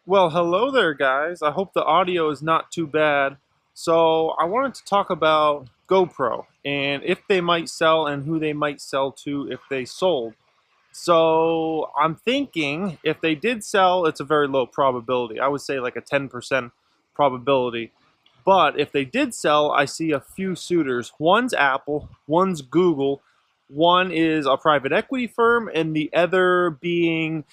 Well, hello there, guys. I hope the audio is not too bad. So, I wanted to talk about GoPro and if they might sell and who they might sell to if they sold. So, I'm thinking if they did sell, it's a very low probability. I would say like a 10% probability. But if they did sell, I see a few suitors. One's Apple, one's Google, one is a private equity firm, and the other being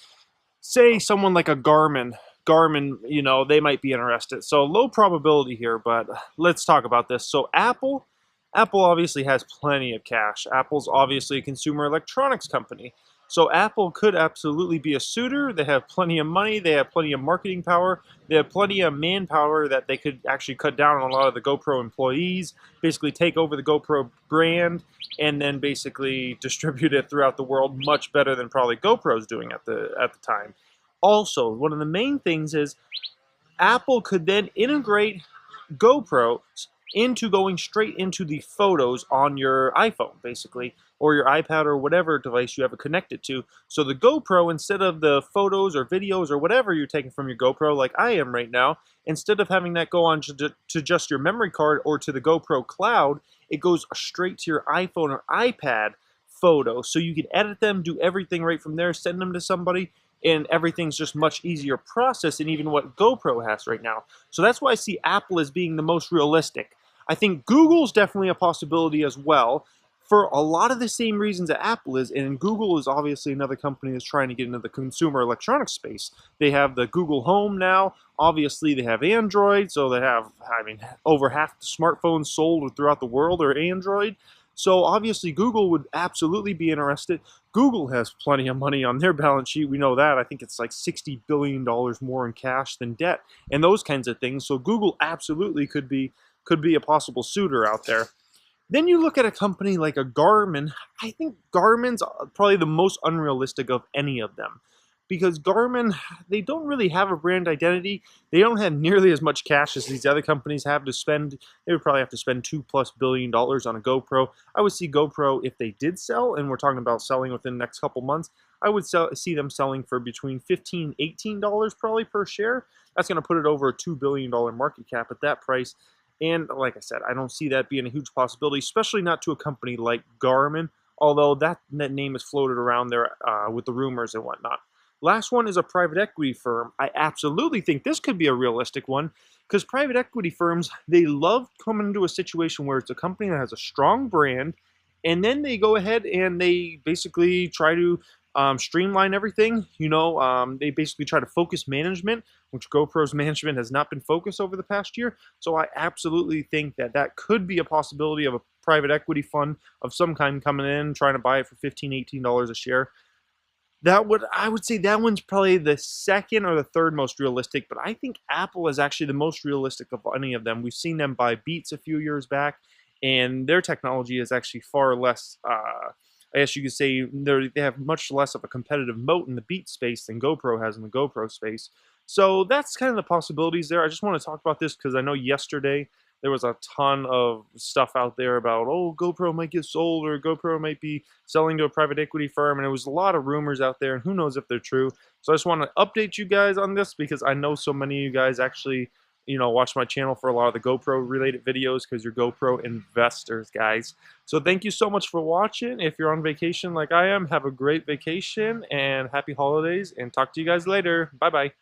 say someone like a Garmin, they might be interested. So low probability here, but let's talk about this. So Apple obviously has plenty of cash. Apple's obviously a consumer electronics company. So Apple could absolutely be a suitor. They have plenty of money, they have plenty of marketing power, they have plenty of manpower that they could actually cut down on a lot of the GoPro employees, basically take over the GoPro brand and then basically distribute it throughout the world much better than probably GoPro's doing at the time. Also, one of the main things is Apple could then integrate GoPro into going straight into the photos on your iPhone, basically, or your iPad or whatever device you have it connected to. So the GoPro, instead of the photos or videos or whatever you're taking from your GoPro, like I am right now, instead of having that go on to just your memory card or to the GoPro cloud, it goes straight to your iPhone or iPad photos. So you can edit them, do everything right from there, send them to somebody, and everything's just much easier process than even what GoPro has right now. So that's why I see Apple as being the most realistic. I think Google's definitely a possibility as well for a lot of the same reasons that Apple is, and Google is obviously another company that's trying to get into the consumer electronics space. They have the Google Home now. Obviously, they have Android, so they have, over half the smartphones sold throughout the world are Android. So obviously, Google would absolutely be interested. Google has plenty of money on their balance sheet. We know that. I think it's like $60 billion more in cash than debt and those kinds of things. So Google absolutely could be a possible suitor out there. Then you look at a company like a Garmin. I think Garmin's probably the most unrealistic of any of them because Garmin, they don't really have a brand identity. They don't have nearly as much cash as these other companies have to spend. They would probably have to spend $2+ billion on a GoPro. I would see GoPro, if they did sell, and we're talking about selling within the next couple months, I would see them selling for between $15 and $18 probably per share. That's going to put it over a $2 billion market cap at that price. And like I said, I don't see that being a huge possibility, especially not to a company like Garmin, although that name is floated around there with the rumors and whatnot. Last one is a private equity firm. I absolutely think this could be a realistic one because private equity firms, they love coming into a situation where it's a company that has a strong brand, and then they go ahead and they basically try to streamline everything. They basically try to focus management, which GoPro's management has not been focused over the past year. So I absolutely think that that could be a possibility of a private equity fund of some kind coming in, trying to buy it for $15, $18 a share. I would say that one's probably the second or the third most realistic, but I think Apple is actually the most realistic of any of them. We've seen them buy Beats a few years back, and their technology is actually far less, I guess you could say they have much less of a competitive moat in the Beat space than GoPro has in the GoPro space. So that's kind of the possibilities there. I just want to talk about this because I know yesterday there was a ton of stuff out there about, oh, GoPro might get sold or GoPro might be selling to a private equity firm. And it was a lot of rumors out there, and who knows if they're true. So I just want to update you guys on this because I know so many of you guys actually, watch my channel for a lot of the GoPro related videos because you're GoPro investors, guys. So thank you so much for watching. If you're on vacation like I am, have a great vacation and happy holidays, and talk to you guys later. Bye-bye.